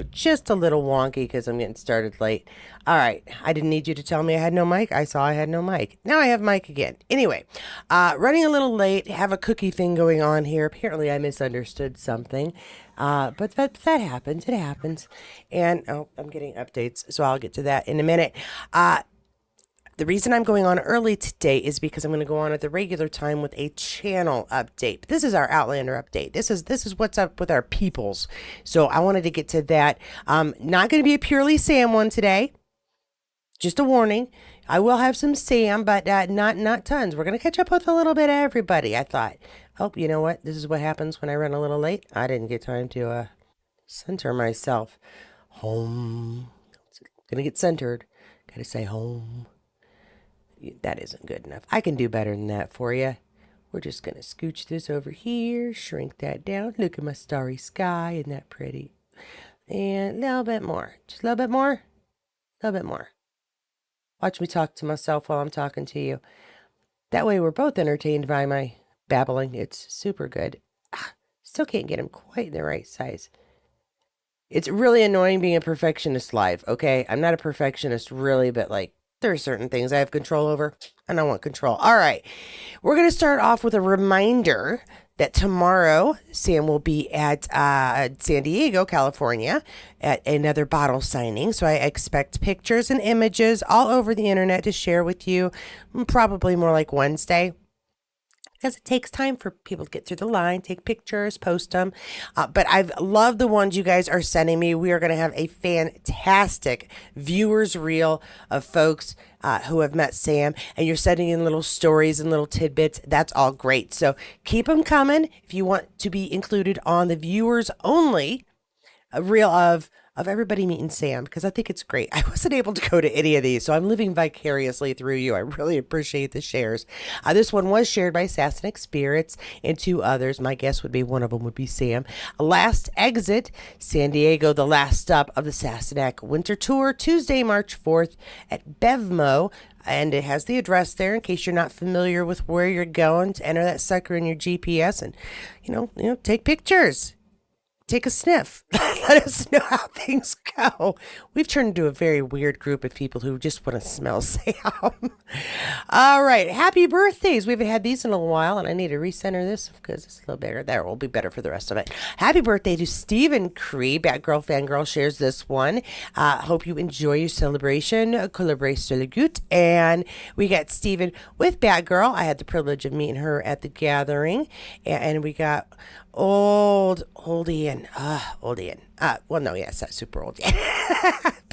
just a little wonky because I'm getting started late. All right, I didn't need you to tell me I had no mic. I saw I had no mic. Now I have mic again. Anyway, running a little late. Have a cookie thing going on here. Apparently, I misunderstood something, but that happens. It happens, and oh, I'm getting updates, so I'll get to that in a minute. The reason I'm going on early today is because I'm going to go on at the regular time with a channel update. This is our Outlander update. This is what's up with our peoples. So I wanted to get to that. Not going to be a purely Sam one today. Just a warning. I will have some Sam, but not tons. We're going to catch up with a little bit of everybody. I thought, oh, you know what? This is what happens when I run a little late. I didn't get time to center myself. Home. Going to get centered. Got to say home. That isn't good enough. I can do better than that for you. We're just going to scooch this over here, shrink that down. Look at my starry sky. Isn't that pretty? And a little bit more. Just a little bit more. A little bit more. Watch me talk to myself while I'm talking to you. That way we're both entertained by my babbling. It's super good. Still can't get him quite in the right size. It's really annoying being a perfectionist live, okay? I'm not a perfectionist really, but like, there are certain things I have control over, and I want control. All right. We're going to start off with a reminder that tomorrow Sam will be at San Diego, California, at another bottle signing. So I expect pictures and images all over the internet to share with you, probably more like Wednesday, because it takes time for people to get through the line, take pictures, post them. But I've loved the ones you guys are sending me. We are going to have a fantastic viewers reel of folks who have met Sam, and you're sending in little stories and little tidbits. That's all great. So keep them coming if you want to be included on the viewers only reel of everybody meeting Sam, because I think it's great. I wasn't able to go to any of these, so I'm living vicariously through you. I really appreciate the shares. This one was shared by Sassenach Spirits and two others. My guess would be one of them would be Sam. Last exit, San Diego, the last stop of the Sassenach Winter Tour, Tuesday, March 4th at Bevmo. And it has the address there in case you're not familiar with where you're going, to enter that sucker in your GPS and, you know, take pictures. Take a sniff. Let us know how things go. We've turned into a very weird group of people who just want to smell Sam. All right. Happy birthdays. We haven't had these in a while, and I need to recenter this because it's a little bigger. There will be better for the rest of it. Happy birthday to Stephen Cree. Batgirl Fangirl shares this one. Hope you enjoy your celebration. Collaborate sur le goût. And we got Stephen with Batgirl. I had the privilege of meeting her at the gathering. And we got old Ian. Well, no, yeah, it's not super old yet.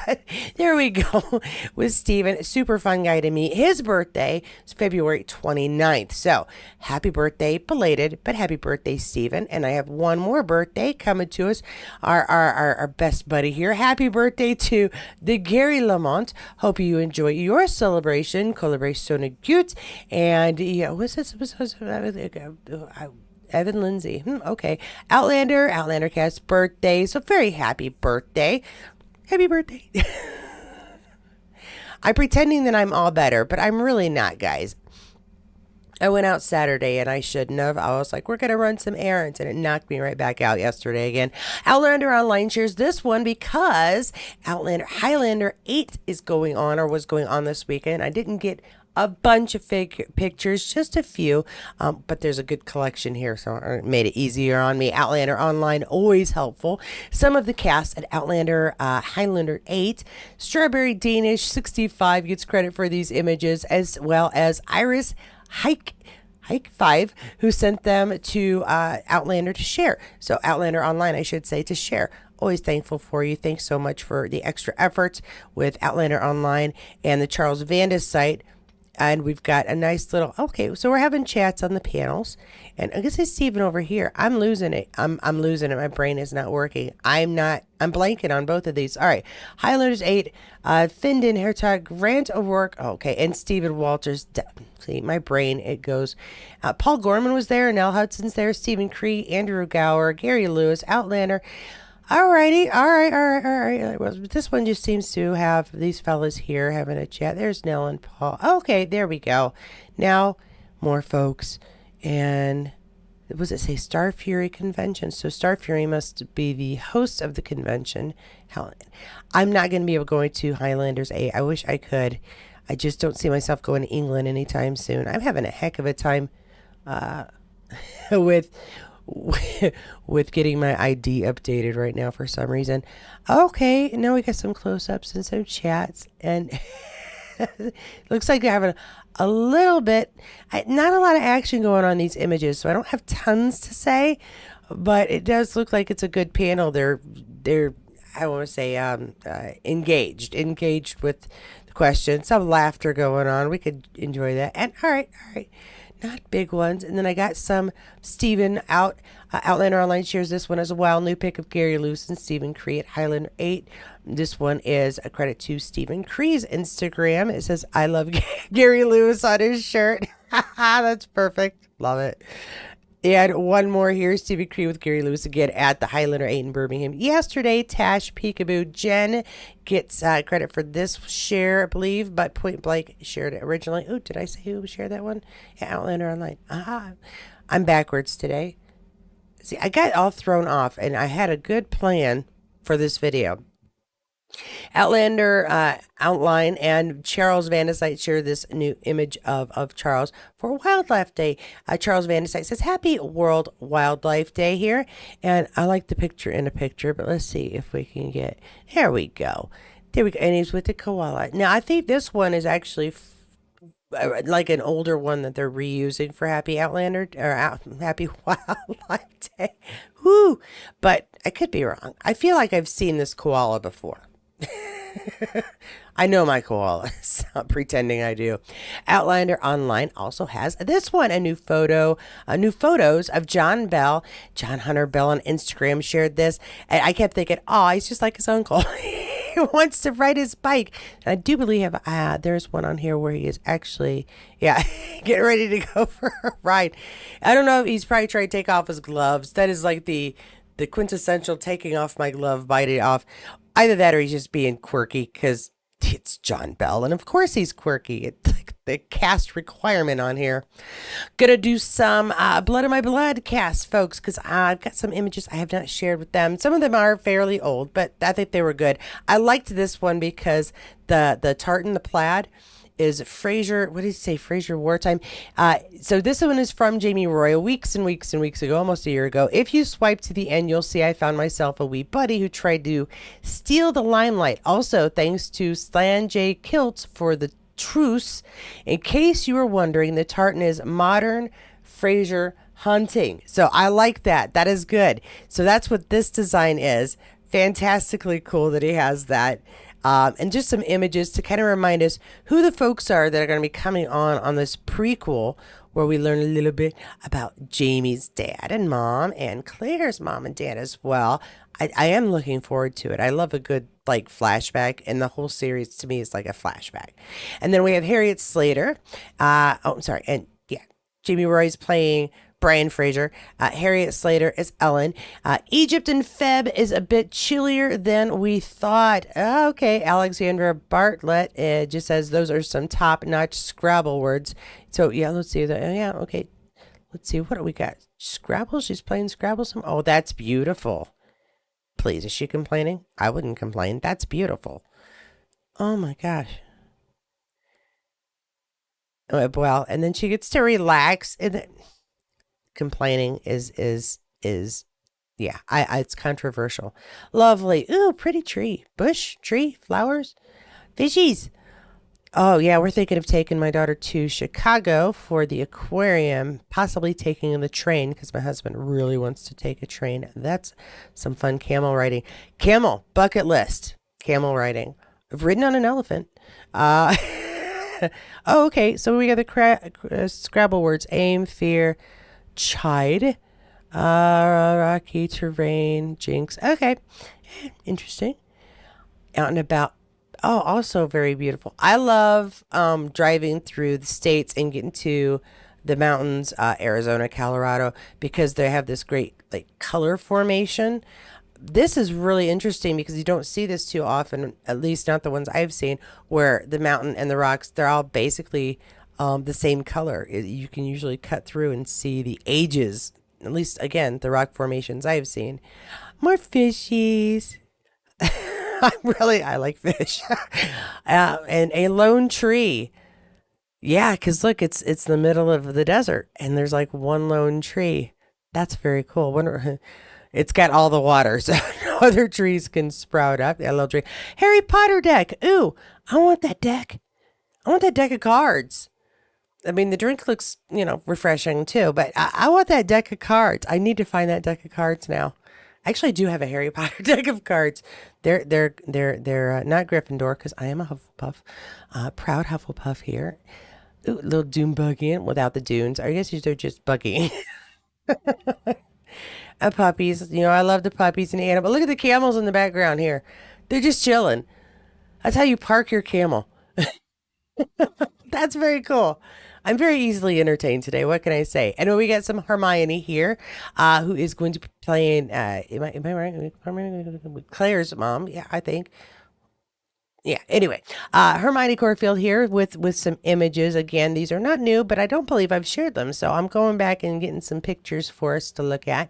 But there we go with Steven. Super fun guy to meet. His birthday is February 29th. So happy birthday, belated, but happy birthday, Steven. And I have one more birthday coming to us. Our best buddy here. Happy birthday to the Gary Lamont. Hope you enjoy your celebration. Collaboration gut. And yeah, what's this? Evan Lindsay. Okay. Outlander Cast birthday. So very happy birthday. Happy birthday. I'm pretending that I'm all better, but I'm really not, guys. I went out Saturday and I shouldn't have. I was like, we're going to run some errands, and it knocked me right back out yesterday again. Outlander Online shares this one because Highlander 8 is going on, or was going on this weekend. I didn't get a bunch of fake pictures, just a few, but there's a good collection here, so it made it easier on me. Outlander Online, always helpful. Some of the cast at Outlander Highlander 8, Strawberry Danish 65 gets credit for these images, as well as Iris Hike 5, who sent them to Outlander to share. So Outlander Online, I should say, to share. Always thankful for you. Thanks so much for the extra efforts with Outlander Online and the Charles Vandis site. And we've got a nice little, okay, so we're having chats on the panels. And I guess it's Steven over here. I'm losing it. I'm losing it. My brain is not working. I'm blanking on both of these. All right. Highlanders 8, Findon Hertog, Grant O'Rourke. Okay. And Stephen Walters. See, my brain, it goes. Paul Gorman was there. Nell Hudson's there. Stephen Cree, Andrew Gower, Gary Lewis, Outlander. Alrighty, all right. Well, this one just seems to have these fellas here having a chat. There's Nell and Paul. Okay, there we go. Now, more folks. And Was it say Star Fury Convention? So Star Fury must be the host of the convention. Hell, I'm not going to be able to go to Highlanders 8. I wish I could. I just don't see myself going to England anytime soon. I'm having a heck of a time uh, with with getting my ID updated right now for some reason. Okay, now we got some close-ups and some chats, and looks like they're having a little bit, not a lot of action going on in these images, so I don't have tons to say, but it does look like it's a good panel. They're I want to say engaged with the question. Some laughter going on. We could enjoy that. And all right, not big ones. And then I got some Stephen Outlander Online shares this one as well. New pick of Gary Lewis and Stephen Cree at Highlander 8. This one is a credit to Stephen Cree's Instagram. It says, I love Gary Lewis on his shirt. That's perfect. Love it. And one more here, Stephen Cree with Gary Lewis again at the Highlander 8 in Birmingham yesterday. Tash Peekaboo Jen gets credit for this share, I believe, but Point Blank shared it originally. Oh, did I say who shared that one? Yeah, Outlander Online. I'm backwards today. See, I got all thrown off, and I had a good plan for this video. Outlander Outline and Charles Vandesite share this new image of Charles for Wildlife Day. Charles Vandesite says, Happy World Wildlife Day here. And I like the picture in a picture, but let's see if we can get, there we go. There we go. And he's with the koala. Now, I think this one is actually like an older one that they're reusing for Happy Outlander or Happy Wildlife Day. Woo! But I could be wrong. I feel like I've seen this koala before. I know my koalas. I'm pretending I do. Outlander Online also has this one, new photos of John Bell. John Hunter Bell on Instagram shared this. And I kept thinking, oh, he's just like his uncle. He wants to ride his bike. And I do believe there's one on here where he is actually, getting ready to go for a ride. I don't know if he's probably trying to take off his gloves. That is like the quintessential taking off my glove, biting off. Either that or he's just being quirky because it's John Bell. And of course he's quirky. It's like the cast requirement on here. Gonna do some Blood of My Blood cast, folks, because I've got some images I have not shared with them. Some of them are fairly old, but I think they were good. I liked this one because the tartan, the plaid, is Fraser, what did he say? Fraser Wartime. So this one is from Jamie Roy weeks and weeks and weeks ago, almost a year ago. If you swipe to the end, you'll see I found myself a wee buddy who tried to steal the limelight. Also, thanks to Stan J. Kilts for the truce. In case you were wondering, the tartan is modern Fraser hunting. So I like that. That is good. So that's what this design is. Fantastically cool that he has that. And just some images to kind of remind us who the folks are that are going to be coming on this prequel where we learn a little bit about Jamie's dad and mom and Claire's mom and dad as well. I am looking forward to it. I love a good like flashback, and the whole series to me is like a flashback. And then we have Harriet Slater. I'm sorry. And yeah, Jamie Roy's playing Brian Fraser. Harriet Slater is Ellen. Egypt and Feb is a bit chillier than we thought. Okay, Alexandra Bartlett just says those are some top-notch Scrabble words. So yeah, let's see that. Yeah, okay. Let's see, what do we got? Scrabble? She's playing Scrabble some. Oh, that's beautiful. Please, is she complaining? I wouldn't complain. That's beautiful. Oh my gosh. Well, and then she gets to relax, and then complaining is yeah, it's controversial. Lovely. Ooh, pretty tree. Bush, tree, flowers, fishies. Oh yeah, we're thinking of taking my daughter to Chicago for the aquarium, possibly taking the train because my husband really wants to take a train. That's some fun camel riding. Camel bucket list. Camel riding. I've ridden on an elephant. Oh, okay. So we got the Scrabble words: aim, fear, chide, rocky terrain, jinx. Okay, interesting. Out and about. Oh, also very beautiful. I love driving through the states and getting to the mountains, Arizona, Colorado, because they have this great like color formation. This is really interesting because you don't see this too often, at least not the ones I've seen, where the mountain and the rocks, they're all basically the same color. You can usually cut through and see the ages At least, again, the rock formations I've seen. More fishies. I like fish. And a lone tree. Yeah, because look, it's the middle of the desert, and there's like one lone tree. That's very cool. Wonder, it's got all the water, so no other trees can sprout up. Yeah, little tree. Harry Potter deck. Ooh, I want that deck. I want that deck of cards. I mean, the drink looks, refreshing too, but I want that deck of cards. I need to find that deck of cards now. I actually do have a Harry Potter deck of cards. They're not Gryffindor because I am a Hufflepuff, proud Hufflepuff here. Ooh, little dune buggy in without the dunes. I guess they're just buggy. Puppies. I love the puppies and animals. Look at the camels in the background here. They're just chilling. That's how you park your camel. That's very cool. I'm very easily entertained today. What can I say? And we got some Hermione here, who is going to be playing. Am I right? Claire's mom. Yeah, I think. Yeah. Anyway, Hermione Corfield here with some images. Again, these are not new, but I don't believe I've shared them. So I'm going back and getting some pictures for us to look at.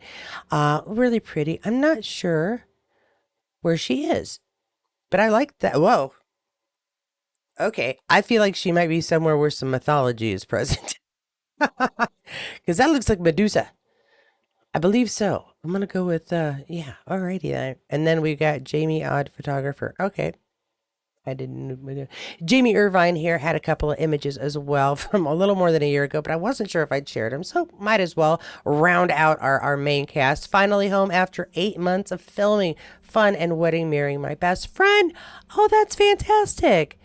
Really pretty. I'm not sure where she is, but I like that. Whoa. Okay. I feel like she might be somewhere where some mythology is present. Because that looks like Medusa. I believe so. I'm going to go with, yeah. Alrighty then. And then we got Jamie Odd Photographer. Okay. I didn't. Jamie Irvine here had a couple of images as well from a little more than a year ago, but I wasn't sure if I'd shared them, so might as well round out our main cast. Finally home after 8 months of filming Fun and Wedding Marrying My Best Friend. Oh, that's fantastic.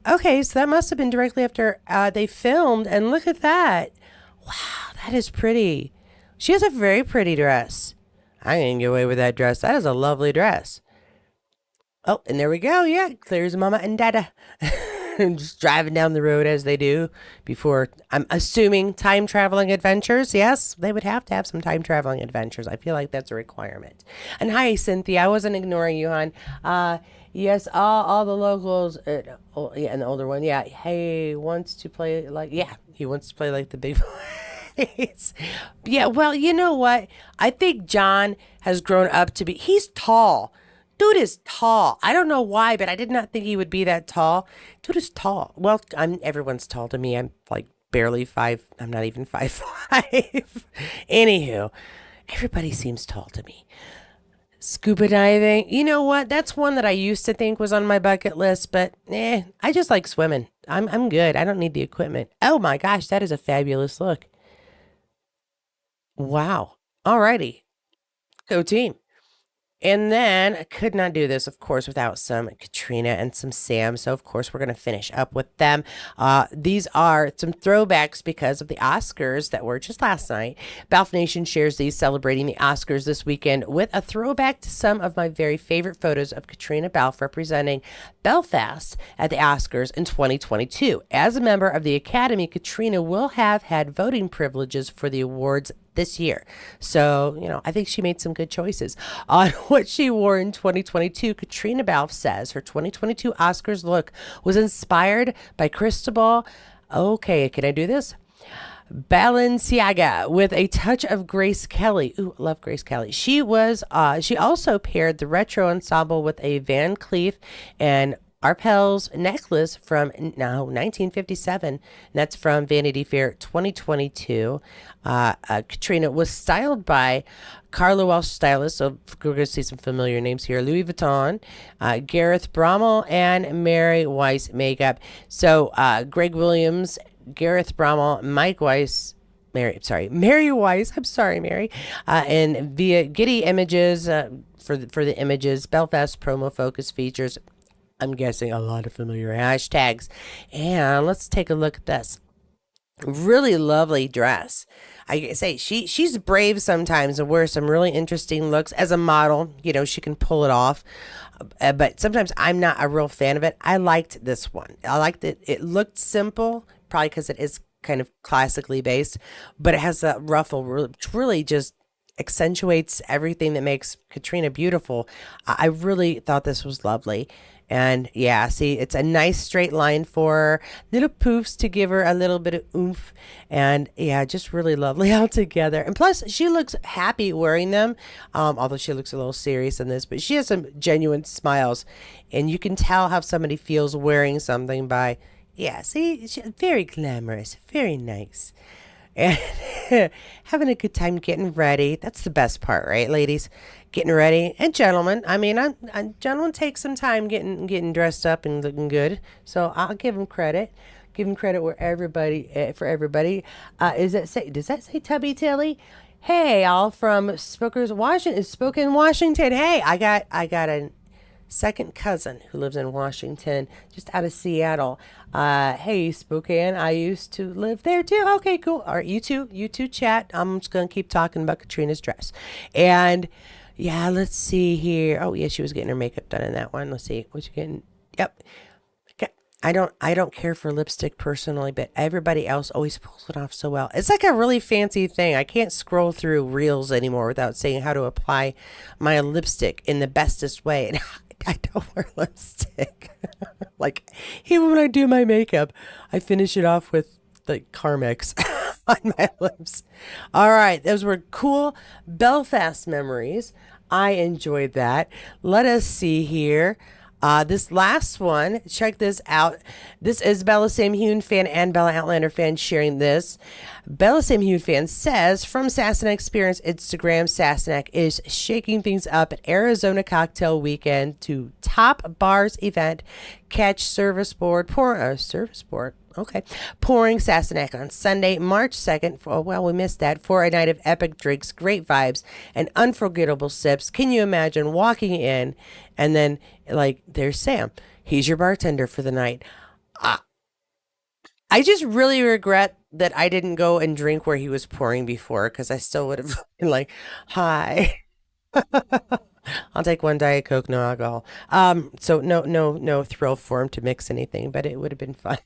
Okay, so that must have been directly after they filmed, and look at that. Wow, that is pretty. She has a very pretty dress. I can get away with that dress. That is a lovely dress. Oh, and there we go. Yeah, Claire's mama and dada. Just driving down the road as they do before, I'm assuming, time traveling adventures. Yes, they would have to have some time traveling adventures. I feel like that's a requirement. And hi, Cynthia. I wasn't ignoring you, hon. Yes, all the locals. Yeah, and the older one. Yeah, hey, wants to play like, yeah, he wants to play like the big boys. Yeah, well, you know what? I think John has grown up to be, he's tall. Dude is tall. I don't know why, but I did not think he would be that tall. Dude is tall. Well, everyone's tall to me. I'm like barely five. I'm not even 5'5". Anywho, everybody seems tall to me. Scuba diving. You know what? That's one that I used to think was on my bucket list, but I just like swimming. I'm good. I don't need the equipment. Oh my gosh, that is a fabulous look. Wow. Alrighty. Go team. And then I could not do this, of course, without some Caitriona and some Sam. So, of course, we're going to finish up with them. These are some throwbacks because of the Oscars that were just last night. Balfe Nation shares these celebrating the Oscars this weekend with a throwback to some of my very favorite photos of Caitriona Balfe representing Belfast at the Oscars in 2022. As a member of the Academy, Caitriona will have had voting privileges for the awards this year. So, I think she made some good choices. On what she wore in 2022, Caitriona Balfe says her 2022 Oscars look was inspired by Cristobal. Okay, can I do this? Balenciaga with a touch of Grace Kelly. Ooh, I love Grace Kelly. She also paired the retro ensemble with a Van Cleef and Arpels necklace from 1957. And that's from Vanity Fair 2022. Caitriona was styled by Carla Welsh stylist, so we're going to see some familiar names here. Louis Vuitton, Gareth Brommel, and Mary Weiss makeup. So Greg Williams, Gareth Brommel, Mike Weiss, Mary Weiss. I'm sorry, Mary. And via Getty Images for the images, Belfast promo focus features. I'm guessing a lot of familiar hashtags. And let's take a look at this. Really lovely dress. I say she's brave sometimes and wears some really interesting looks as a model. She can pull it off. But sometimes I'm not a real fan of it. I liked this one. I liked it. It looked simple, probably because it is kind of classically based, but it has that ruffle, which really just accentuates everything that makes Caitriona beautiful. I really thought this was lovely. And yeah, see, it's a nice straight line for her. Little poofs to give her a little bit of oomph. And yeah, just really lovely all together. And plus, she looks happy wearing them, although she looks a little serious in this, but she has some genuine smiles. And you can tell how somebody feels wearing something by, yeah, see, very glamorous, very nice. And having a good time getting ready. That's the best part, right, ladies? Getting ready. And gentlemen, I mean, gentlemen take some time getting dressed up and looking good. So I'll give them credit. Give them credit where everybody for everybody. Is that say? Does that say Tubby Tilly? Hey, all from Spokane, Washington. Hey, I got a second cousin who lives in Washington, just out of Seattle. Hey, Spokane, I used to live there too. Okay, cool. All right, you two chat. I'm just gonna keep talking about Caitriona's dress, and yeah, let's see here. Oh yeah, she was getting her makeup done in that one. Let's see, what you getting? Yep. Okay. I don't care for lipstick personally, but everybody else always pulls it off so well. It's like a really fancy thing. I can't scroll through reels anymore without saying how to apply my lipstick in the bestest way. And I don't wear lipstick. Like, even when I do my makeup, I finish it off with like Carmex on my lips. All right, those were cool Belfast memories. I enjoyed that. Let us see here. This last one, check this out. This is Bella Sam Heughan fan and Bella Outlander fan sharing this. Bella Sam Heughan fan says, from Sassenach Spirits Instagram, Sassenach is shaking things up at Arizona Cocktail Weekend to top bars event. Catch service board, service board. Okay. Pouring Sassenach on Sunday, March 2nd. Well, we missed that. For a night of epic drinks, great vibes, and unforgettable sips. Can you imagine walking in and then, like, there's Sam. He's your bartender for the night. I just really regret that I didn't go and drink where he was pouring before, because I still would have been like, hi. I'll take one Diet Coke, no alcohol. So no thrill for him to mix anything, but it would have been fun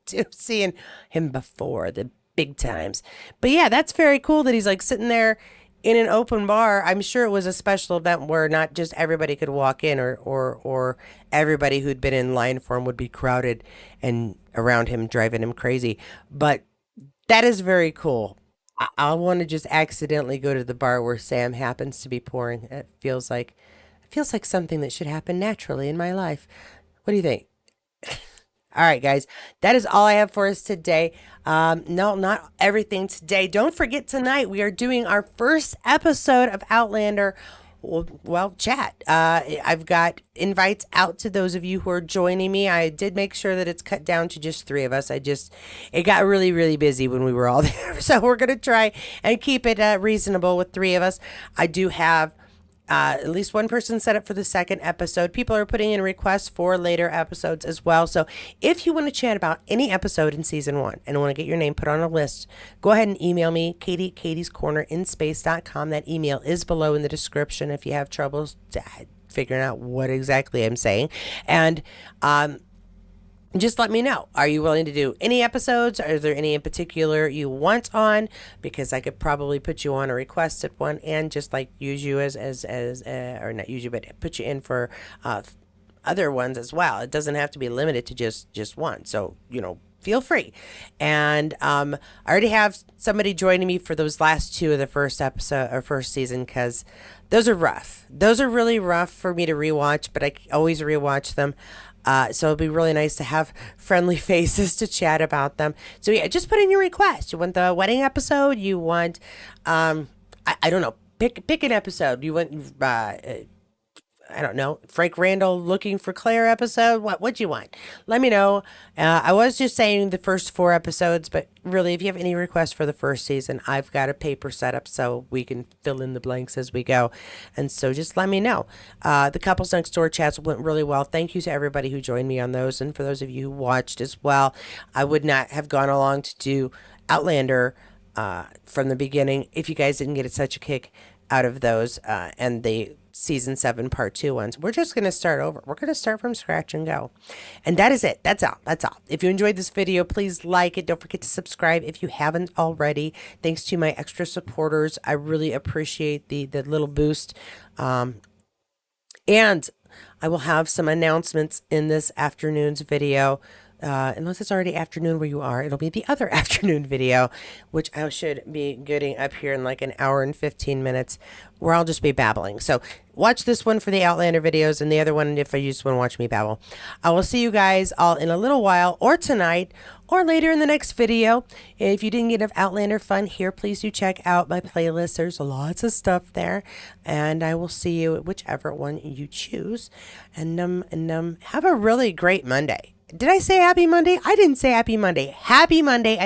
to seeing him before the big times. But yeah, that's very cool that he's like sitting there in an open bar. I'm sure it was a special event where not just everybody could walk in, or everybody who'd been in line for him would be crowded and around him driving him crazy. But that is very cool. I want to just accidentally go to the bar where Sam happens to be pouring. It feels like something that should happen naturally in my life. What do you think? All right, guys, that is all I have for us today. No, not everything today. Don't forget, tonight we are doing our first episode of Outlander. Well, chat. I've got invites out to those of you who are joining me. I did make sure that it's cut down to just three of us. It got really, really busy when we were all there. So we're going to try and keep it reasonable with three of us. I do have at least one person set up for the second episode. People are putting in requests for later episodes as well. So if you want to chat about any episode in season one and want to get your name put on a list, go ahead and email me, Katie, katiescornerinspace.com. That email is below in the description if you have troubles figuring out what exactly I'm saying. And just let me know. Are you willing to do any episodes? Are there any in particular you want on? Because I could probably put you on a requested one and just like use you as or not use you, but put you in for other ones as well. It doesn't have to be limited to just one. So, feel free. And I already have somebody joining me for those last two of the first episode or first season, because those are rough. Those are really rough for me to rewatch, but I always rewatch them. So it'd be really nice to have friendly faces to chat about them. So yeah, just put in your request. You want the wedding episode? You want, I don't know, pick an episode. You want, I don't know, Frank Randall looking for Claire episode. What you want? Let me know. I was just saying the first four episodes, but really, if you have any requests for the first season, I've got a paper set up so we can fill in the blanks as we go. And so just let me know. The Couples Next Door chats went really well. Thank you to everybody who joined me on those. And for those of you who watched as well, I would not have gone along to do Outlander from the beginning if you guys didn't get such a kick out of those and the season 7 part 2 ones. We're just going to start over. We're going to start from scratch and go. And that is it. That's all. If you enjoyed this video, please like it. Don't forget to subscribe if you haven't already. Thanks to my extra supporters. I really appreciate the little boost. And I will have some announcements in this afternoon's video. Unless it's already afternoon where you are, it'll be the other afternoon video, which I should be getting up here in like an hour and 15 minutes, where I'll just be babbling. So watch this one for the Outlander videos, and the other one if you just want to watch me babble. I will see you guys all in a little while, or tonight, or later in the next video. If you didn't get enough Outlander fun here, please do check out my playlist. There's lots of stuff there, and I will see you at whichever one you choose. And have a really great Monday. Did I say happy Monday? I didn't say happy Monday. Happy Monday.